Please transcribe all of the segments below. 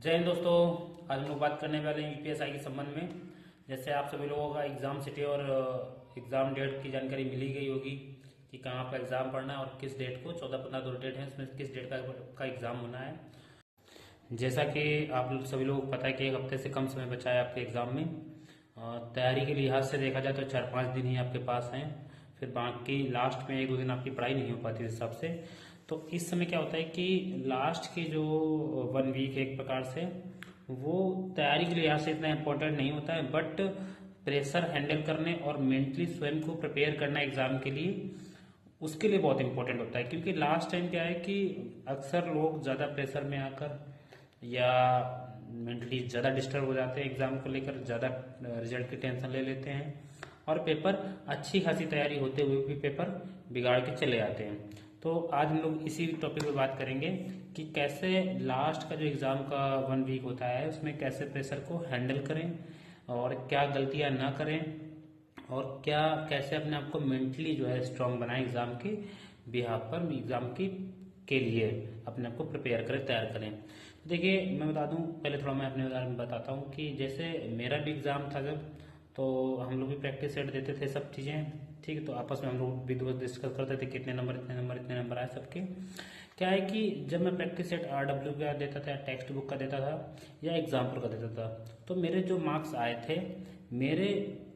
जय हिंद दोस्तों। आज हम लोग बात करने वाले हैं यूपीएसआई के संबंध में। जैसे आप सभी लोगों का एग्जाम सिटी और एग्जाम डेट की जानकारी मिली गई होगी कि कहाँ पर एग्जाम पढ़ना है और किस डेट को, 14-15 दो डेट है, उसमें किस डेट का एग्जाम होना है। जैसा कि आप सभी लोगों को पता है कि एक हफ्ते से कम समय बचा है आपके एग्जाम में। तैयारी के लिहाज से देखा जाए तो 4-5 दिन ही आपके पास हैं, फिर बाकी लास्ट में 1-2 दिन आपकी पढ़ाई नहीं हो पाती उस हिसाब से। तो इस समय क्या होता है कि लास्ट की जो 1 वीक एक प्रकार से वो तैयारी के लिहाज से इतना इम्पोर्टेंट नहीं होता है, बट प्रेशर हैंडल करने और मेंटली स्वयं को प्रिपेयर करना एग्जाम के लिए, उसके लिए बहुत इंपॉर्टेंट होता है। क्योंकि लास्ट टाइम क्या है कि अक्सर लोग ज़्यादा प्रेशर में आकर या मेंटली ज़्यादा डिस्टर्ब हो जाते हैं, एग्जाम को लेकर ज़्यादा रिजल्ट की टेंशन ले लेते हैं और पेपर अच्छी खासी तैयारी होते हुए भी पेपर बिगाड़ के चले आते हैं। तो आज हम लोग इसी टॉपिक पे बात करेंगे कि कैसे लास्ट का जो एग्ज़ाम का 1 वीक होता है उसमें कैसे प्रेशर को हैंडल करें और क्या गलतियां ना करें और क्या कैसे अपने आप को मेंटली जो है स्ट्रांग बनाएं एग्ज़ाम के बिहाफ पर, एग्ज़ाम की के लिए अपने आप को प्रिपेयर करें, तैयार करें। तो देखिए, मैं बता दूं, पहले थोड़ा मैं अपने बारे में बताता हूं कि जैसे मेरा भी एग्ज़ाम था जब, तो हम लोग भी प्रैक्टिस सेट देते थे, सब चीज़ें ठीक है। तो आपस में हम लोग भी दोस्त डिस्कस करते थे कितने नंबर इतने नंबर इतने नंबर आए सबके। क्या है कि जब मैं प्रैक्टिस सेट RW का देता था, टेक्स्ट बुक का देता था या एग्जाम्पल का देता था, तो मेरे जो मार्क्स आए थे, मेरे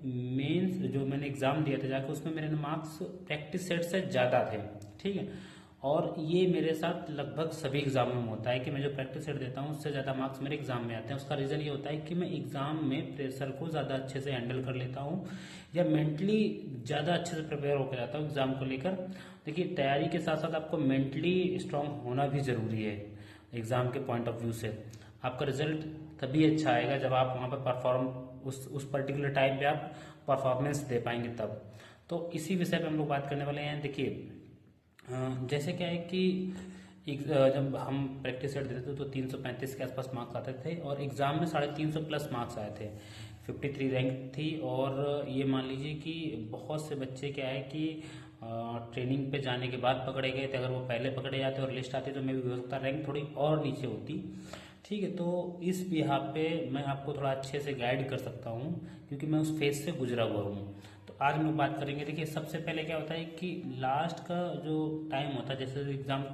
मेंस जो मैंने एग्जाम दिया था जाकर, उसमें मेरे मार्क्स प्रैक्टिस सेट से ज़्यादा थे, ठीक है। और ये मेरे साथ लगभग सभी एग्जामों में होता है कि मैं जो प्रैक्टिस सेट देता हूँ उससे ज़्यादा मार्क्स मेरे एग्जाम में आते हैं। उसका रीज़न ये होता है कि मैं एग्जाम में प्रेशर को ज़्यादा अच्छे से हैंडल कर लेता हूँ या मेंटली ज़्यादा अच्छे से प्रिपेयर होकर जाता हूँ एग्जाम को लेकर। देखिए, तैयारी के साथ साथ आपको मेंटली स्ट्रांग होना भी ज़रूरी है एग्जाम के पॉइंट ऑफ व्यू से। आपका रिजल्ट तभी अच्छा आएगा जब आप वहाँ पर परफॉर्म उस पर्टिकुलर टाइम पे आप परफॉर्मेंस दे पाएंगे तब। तो इसी विषय पे हम लोग बात करने वाले हैं। देखिए, जैसे क्या है कि जब हम प्रैक्टिस सेट देते थे तो 335 के आसपास मार्क्स आते थे और एग्जाम में 350 प्लस मार्क्स आए थे, 53 रैंक थी। और ये मान लीजिए कि बहुत से बच्चे क्या है कि ट्रेनिंग पे जाने के बाद पकड़े गए थे। अगर वो पहले पकड़े जाते और लिस्ट आती तो मे भी हो सकता रैंक थोड़ी और नीचे होती, ठीक है। तो इस बिहाफ पे मैं आपको थोड़ा अच्छे से गाइड कर सकता हूँ क्योंकि मैं उस फेज से गुजरा हुआ हूँ। तो आज हम लोग बात करेंगे। देखिए, सबसे पहले क्या होता है कि लास्ट का जो टाइम होता है, जैसे एग्जाम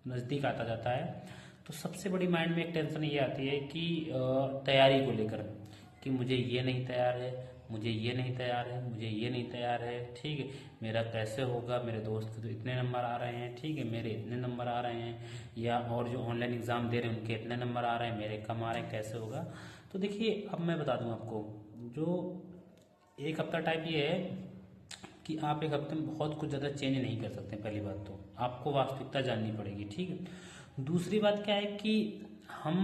नज़दीक आता जाता है, तो सबसे बड़ी माइंड में एक टेंशन ये आती है कि तैयारी को लेकर कि मुझे ये नहीं तैयार है, मुझे ये नहीं तैयार है, मुझे ये नहीं तैयार है, ठीक है। मेरा कैसे होगा, मेरे दोस्त के तो इतने नंबर आ रहे हैं, ठीक है, मेरे इतने नंबर आ रहे हैं, या और जो ऑनलाइन एग्ज़ाम दे रहे हैं उनके इतने नंबर आ रहे हैं, मेरे कम आ रहे हैं, कैसे होगा। तो देखिए, अब मैं बता दूं आपको, जो एक हफ्ता टाइप ये है कि आप एक हफ्ते में बहुत कुछ ज़्यादा चेंज नहीं कर सकते। पहली बात तो आपको वास्तविकता जाननी पड़ेगी, ठीक है। दूसरी बात क्या है कि हम,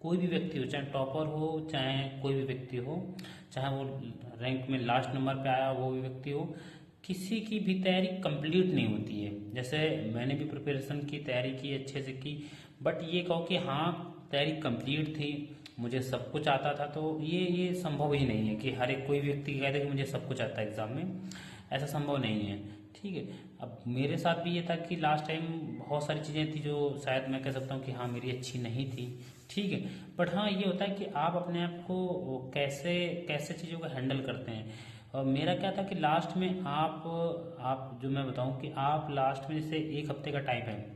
कोई भी व्यक्ति हो, चाहे टॉपर हो चाहे कोई भी व्यक्ति हो, चाहे वो रैंक में लास्ट नंबर पे आया वो भी व्यक्ति हो, किसी की भी तैयारी कंप्लीट नहीं होती है। जैसे मैंने भी प्रिपरेशन की, तैयारी की, अच्छे से की, बट ये कहो कि हाँ तैयारी कंप्लीट थी, मुझे सब कुछ आता था, तो ये संभव ही नहीं है कि हर एक कोई व्यक्ति कहता है कि मुझे सब कुछ आता है एग्जाम में। ऐसा संभव नहीं है, ठीक है। अब मेरे साथ भी ये था कि लास्ट टाइम बहुत सारी चीज़ें थी जो शायद मैं कह सकता हूँ कि हाँ मेरी अच्छी नहीं थी, ठीक है। बट हाँ, ये होता है कि आप अपने आप को कैसे कैसे चीज़ों को हैंडल करते हैं। और मेरा क्या था कि लास्ट में आप जो मैं बताऊं कि आप लास्ट में जैसे एक हफ्ते का टाइम है,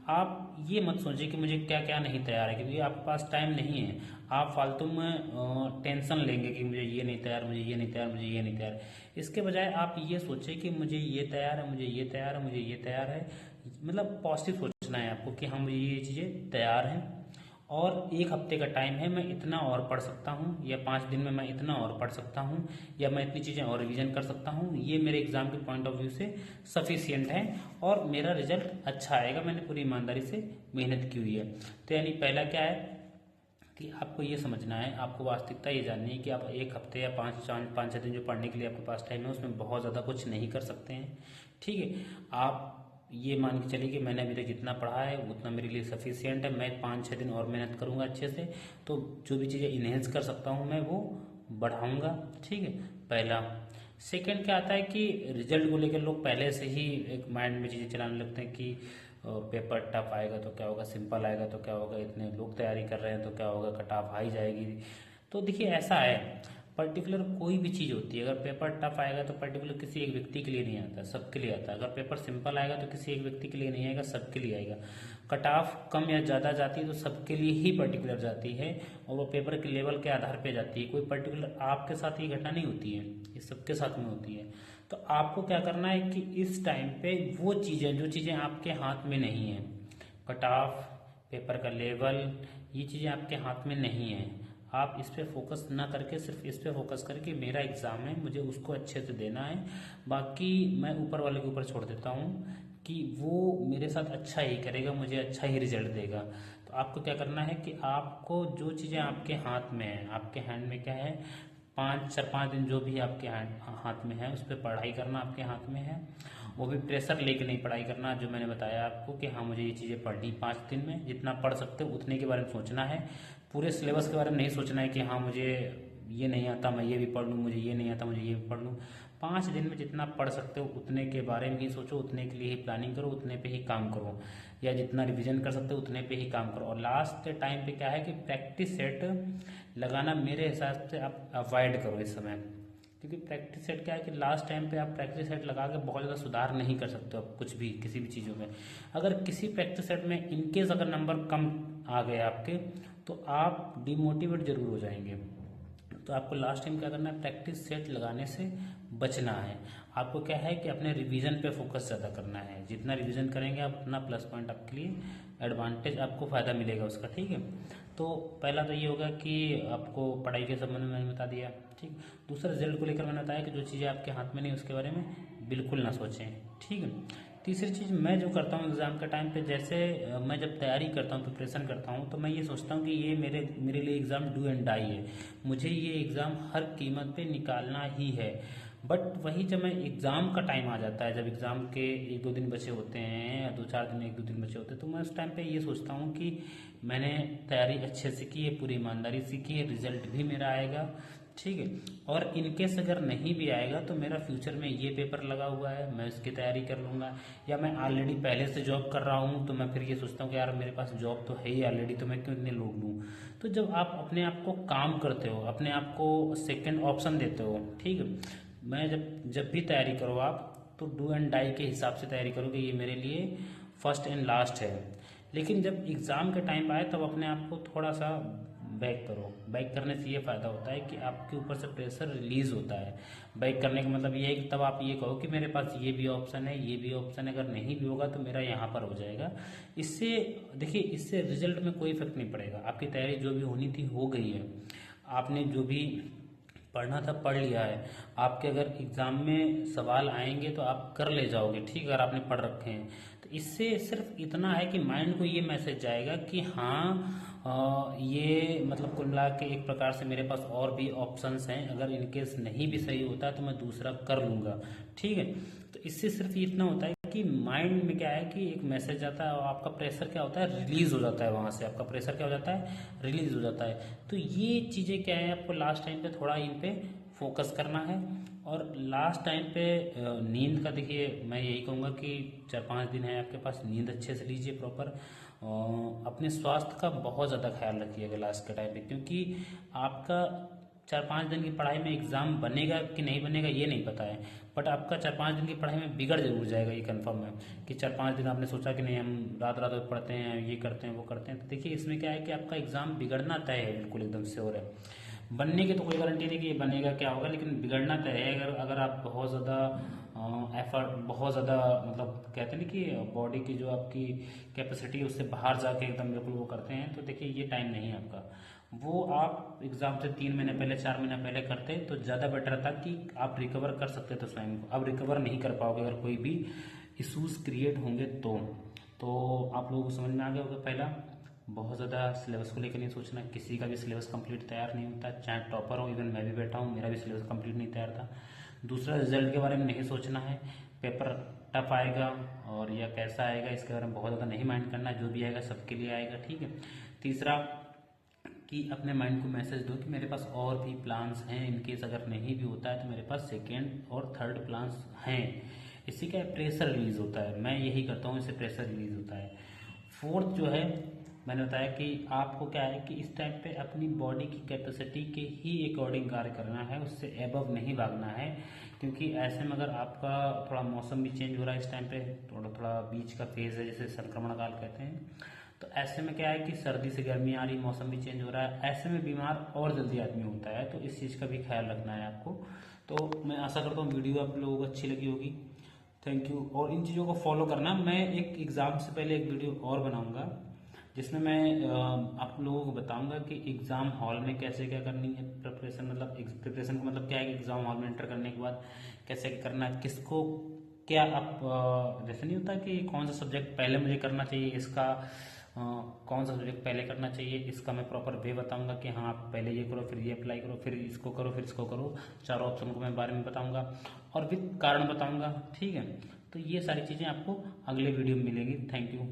आप ये मत सोचिए कि मुझे क्या क्या नहीं तैयार है, क्योंकि आपके पास टाइम नहीं है। आप फालतू में टेंशन लेंगे कि मुझे ये नहीं तैयार, मुझे ये नहीं तैयार, मुझे ये नहीं तैयार। इसके बजाय आप ये सोचें कि मुझे ये तैयार है, मुझे ये तैयार है, मुझे ये तैयार है। मतलब पॉजिटिव सोचना है आपको कि हाँ मुझे ये चीज़ें तैयार हैं और एक हफ्ते का टाइम है, मैं इतना और पढ़ सकता हूँ, या 5 दिन में मैं इतना और पढ़ सकता हूँ, या मैं इतनी चीज़ें और रिवीजन कर सकता हूँ। ये मेरे एग्जाम के पॉइंट ऑफ व्यू से सफिशियंट है और मेरा रिजल्ट अच्छा आएगा, मैंने पूरी ईमानदारी से मेहनत की हुई है। तो यानी पहला क्या है कि आपको ये समझना है, आपको वास्तविकता ये जाननी है कि आप एक हफ्ते या 5-6 दिन जो पढ़ने के लिए आपके पास टाइम है उसमें बहुत ज़्यादा कुछ नहीं कर सकते हैं, ठीक है। आप ये मान के चलिए कि मैंने अभी तक जितना पढ़ा है उतना मेरे लिए सफिशियंट है, मैं 5-6 दिन और मेहनत करूंगा अच्छे से, तो जो भी चीज़ें इन्हेंस कर सकता हूँ मैं वो बढ़ाऊंगा, ठीक है। पहला। सेकंड क्या आता है कि रिजल्ट को लेकर लोग पहले से ही एक माइंड में चीज़ें चलाने लगते हैं कि पेपर टफ आएगा तो क्या होगा, सिंपल आएगा तो क्या होगा, इतने लोग तैयारी कर रहे हैं तो क्या होगा, कट ऑफ हाई जाएगी। तो देखिए ऐसा है, पर्टिकुलर कोई भी चीज़ होती है, अगर पेपर टफ आएगा तो पर्टिकुलर किसी एक व्यक्ति के लिए नहीं आता, सबके लिए आता है। अगर पेपर सिंपल आएगा तो किसी एक व्यक्ति के लिए नहीं आएगा, सबके लिए आएगा। कट ऑफ कम या ज़्यादा जाती है तो सबके लिए ही पर्टिकुलर जाती है, और वो पेपर के लेवल के आधार पे जाती है। कोई पर्टिकुलर आपके साथ ही घटना नहीं होती है, ये सबके साथ में होती है। तो आपको क्या करना है कि इस टाइम पे वो चीज़ें, जो चीज़ें आपके हाथ में नहीं है, कट ऑफ, पेपर का लेवल, ये चीज़ें आपके हाथ में नहीं है, आप इस पे फोकस ना करके सिर्फ इस पे फोकस करके मेरा एग्ज़ाम है, मुझे उसको अच्छे से देना है, बाकी मैं ऊपर वाले के ऊपर छोड़ देता हूँ कि वो मेरे साथ अच्छा ही करेगा, मुझे अच्छा ही रिजल्ट देगा। तो आपको क्या करना है कि आपको जो चीज़ें आपके हाथ में है, आपके हैंड में क्या है, 4-5 दिन जो भी आपके हाथ में है उस पर पढ़ाई करना आपके हाथ में है। वो भी प्रेशर लेके नहीं पढ़ाई करना, जो मैंने बताया आपको कि हाँ मुझे ये चीज़ें पढ़नी 5 दिन में, जितना पढ़ सकते हो उतने के बारे में सोचना है। पूरे सिलेबस के बारे में नहीं सोचना है कि हाँ मुझे ये नहीं आता मैं ये भी पढ़ लूँ, मुझे ये नहीं आता मुझे ये भी पढ़ लूँ। 5 दिन में जितना पढ़ सकते हो उतने के बारे में ही सोचो, उतने के लिए ही प्लानिंग करो, उतने पे ही काम करो, या जितना रिवीजन कर सकते हो उतने पे ही काम करो। और लास्ट टाइम पे क्या है कि प्रैक्टिस सेट लगाना मेरे हिसाब से आप अवॉइड करो इस समय, क्योंकि प्रैक्टिस सेट क्या है कि लास्ट टाइम पे आप प्रैक्टिस सेट लगा के बहुत ज़्यादा सुधार नहीं कर सकते हो आप कुछ भी, किसी भी चीज़ों में। अगर किसी प्रैक्टिस सेट में इनकेस अगर नंबर कम आ गए आपके तो आप डिमोटिवेट जरूर हो जाएंगे। तो आपको लास्ट टाइम क्या करना है, प्रैक्टिस सेट लगाने से बचना है। आपको क्या है कि अपने रिवीजन पे फोकस ज़्यादा करना है, जितना रिवीजन करेंगे आप उतना प्लस पॉइंट आपके लिए, एडवांटेज आपको फ़ायदा मिलेगा उसका, ठीक है। तो पहला तो ये होगा कि आपको पढ़ाई के संबंध में मैंने बता दिया, ठीक। दूसरा रिजल्ट को लेकर मैंने बताया कि जो चीज़ें आपके हाथ में नहीं उसके बारे में बिल्कुल ना सोचें, ठीक है। तीसरी चीज़ मैं जो करता हूँ एग्ज़ाम के टाइम पे, जैसे मैं जब तैयारी करता हूँ, प्रिपरेशन करता हूँ, तो मैं ये सोचता हूँ कि ये मेरे लिए एग्ज़ाम डू एंड डाई है, मुझे ये एग्ज़ाम हर कीमत पे निकालना ही है। बट वही जब मैं एग्ज़ाम का टाइम आ जाता है, जब एग्ज़ाम के 1-2 दिन बचे होते हैं या 2-4 दिन 1-2 दिन बचे होते हैं, तो मैं उस टाइम पे ये सोचता हूँ कि मैंने तैयारी अच्छे से की है, पूरी ईमानदारी से की है, रिजल्ट भी मेरा आएगा, ठीक है। और इनकेस अगर नहीं भी आएगा तो मेरा फ्यूचर में ये पेपर लगा हुआ है, मैं इसकी तैयारी कर लूँगा। या मैं ऑलरेडी पहले से जॉब कर रहा हूँ तो मैं फिर ये सोचता हूँ कि यार मेरे पास जॉब तो है ही ऑलरेडी, तो मैं क्यों इतने लोड लूँ। तो जब आप अपने आप को काम करते हो, अपने आप को सेकेंड ऑप्शन देते हो, ठीक है। मैं जब भी तैयारी करो आप, तो डू एंड डाई के हिसाब से तैयारी करो कि ये मेरे लिए फर्स्ट एंड लास्ट है। लेकिन जब एग्ज़ाम के टाइम आए तब अपने आप को थोड़ा सा बैक करो। बैक करने से ये फ़ायदा होता है कि आपके ऊपर से प्रेशर रिलीज़ होता है। बैक करने का मतलब ये है कि तब आप ये कहो कि मेरे पास ये भी ऑप्शन है, ये भी ऑप्शन है, अगर नहीं भी होगा तो मेरा यहाँ पर हो जाएगा। इससे देखिए, इससे रिजल्ट में कोई इफेक्ट नहीं पड़ेगा, आपकी तैयारी जो भी होनी थी हो गई है, आपने जो भी पढ़ना था पढ़ लिया है। आपके अगर एग्ज़ाम में सवाल आएंगे तो आप कर ले जाओगे, ठीक, अगर आपने पढ़ रखे हैं तो। इससे सिर्फ इतना है कि माइंड को ये मैसेज जाएगा कि हाँ ये मतलब कुल मिला के एक प्रकार से मेरे पास और भी ऑप्शंस हैं, अगर इनकेस नहीं भी सही होता है तो मैं दूसरा कर लूँगा, ठीक है। तो इससे सिर्फ इतना होता है कि माइंड में क्या है कि एक मैसेज आता है और आपका प्रेशर क्या होता है, रिलीज हो जाता है, वहाँ से आपका प्रेशर क्या हो जाता है, रिलीज हो जाता है। तो ये चीज़ें क्या है, आपको लास्ट टाइम पे थोड़ा इन पे फोकस करना है। और लास्ट टाइम पे नींद का देखिए, मैं यही कहूँगा कि 4-5 दिन है आपके पास, नींद अच्छे से लीजिए प्रॉपर। अपने स्वास्थ्य का बहुत ज़्यादा ख्याल रखिएगा लास्ट के टाइम पे, क्योंकि आपका 4-5 दिन की पढ़ाई में एग्ज़ाम बनेगा कि नहीं बनेगा ये नहीं पता है, बट आपका 4-5 दिन की पढ़ाई में बिगड़ जरूर जाएगा, ये कंफर्म है। कि 4-5 दिन आपने सोचा कि नहीं हम रात रात भर पढ़ते हैं, ये करते हैं वो करते हैं, तो देखिए इसमें क्या है कि आपका एग्ज़ाम बिगड़ना तय है, बिल्कुल एकदम श्योर है। बनने की तो कोई गारंटी नहीं कि ये बनेगा क्या होगा, लेकिन बिगड़ना तय है। अगर आप बहुत ज़्यादा एफर्ट, बहुत ज़्यादा मतलब कहते हैं ना कि बॉडी की जो आपकी कैपेसिटी है उससे बाहर जाके एकदम बिल्कुल वो करते हैं, तो देखिए ये टाइम नहीं है आपका। वो आप एग्ज़ाम से 3 महीने पहले, 4 महीने पहले करते तो ज़्यादा बेटर था कि आप रिकवर कर सकते थे स्वयं को। अब रिकवर नहीं कर पाओगे अगर कोई भी इशूज़ क्रिएट होंगे तो आप लोगों को समझ में आ गया होगा। पहला, बहुत ज़्यादा सिलेबस को लेकर नहीं सोचना, किसी का भी सिलेबस कंप्लीट तैयार नहीं होता, चाहे टॉपर हो, इवन मैं भी बैठा हूँ मेरा भी सिलेबस कंप्लीट नहीं तैयार था। दूसरा, रिजल्ट के बारे में नहीं सोचना है, पेपर टफ आएगा और या कैसा आएगा इसके बारे में बहुत ज़्यादा नहीं माइंड करना, जो भी आएगा सबके लिए आएगा, ठीक है। तीसरा, कि अपने माइंड को मैसेज दो कि मेरे पास और भी प्लान्स हैं, इनकेस अगर नहीं भी होता है तो मेरे पास सेकेंड और थर्ड प्लान्स हैं। इससे क्या है, प्रेशर रिलीज होता है। मैं यही करता हूँ, इससे प्रेशर रिलीज होता है। फोर्थ जो है, मैंने बताया कि आपको क्या है कि इस टाइम पे अपनी बॉडी की कैपेसिटी के ही अकॉर्डिंग कार्य करना है, उससे एबव नहीं भागना है। क्योंकि ऐसे में अगर आपका थोड़ा मौसम भी चेंज हो रहा है इस टाइम पे, थोड़ा थोड़ा बीच का फेज है जिसे संक्रमण काल कहते हैं, तो ऐसे में क्या है कि सर्दी से गर्मी आ रही, मौसम भी चेंज हो रहा है, ऐसे में बीमार और जल्दी आदमी होता है। तो इस चीज़ का भी ख्याल रखना है आपको। तो मैं आशा करता हूँ वीडियो आप लोगों को अच्छी लगी होगी। Thank you. और इन चीज़ों को फॉलो करना। मैं एक एग्ज़ाम से पहले एक वीडियो और बनाऊंगा जिसमें मैं आप लोगों को बताऊंगा कि एग्ज़ाम हॉल में कैसे क्या करनी है प्रिपरेशन। मतलब प्रिपरेशन का मतलब क्या है कि एग्ज़ाम हॉल में एंटर करने के बाद कैसे क्या करना है, किसको क्या आप जैसे नहीं होता कि कौन सा सब्जेक्ट पहले मुझे करना चाहिए, इसका कौन सा सब्जेक्ट पहले करना चाहिए, इसका मैं प्रॉपर वे बताऊंगा कि हाँ आप पहले ये करो, फिर ये अप्लाई करो, फिर इसको करो, फिर इसको करो। चारों ऑप्शन को मैं बारे में बताऊंगा और विद कारण बताऊंगा। ठीक है, तो ये सारी चीज़ें आपको अगले वीडियो में मिलेंगी। Thank you.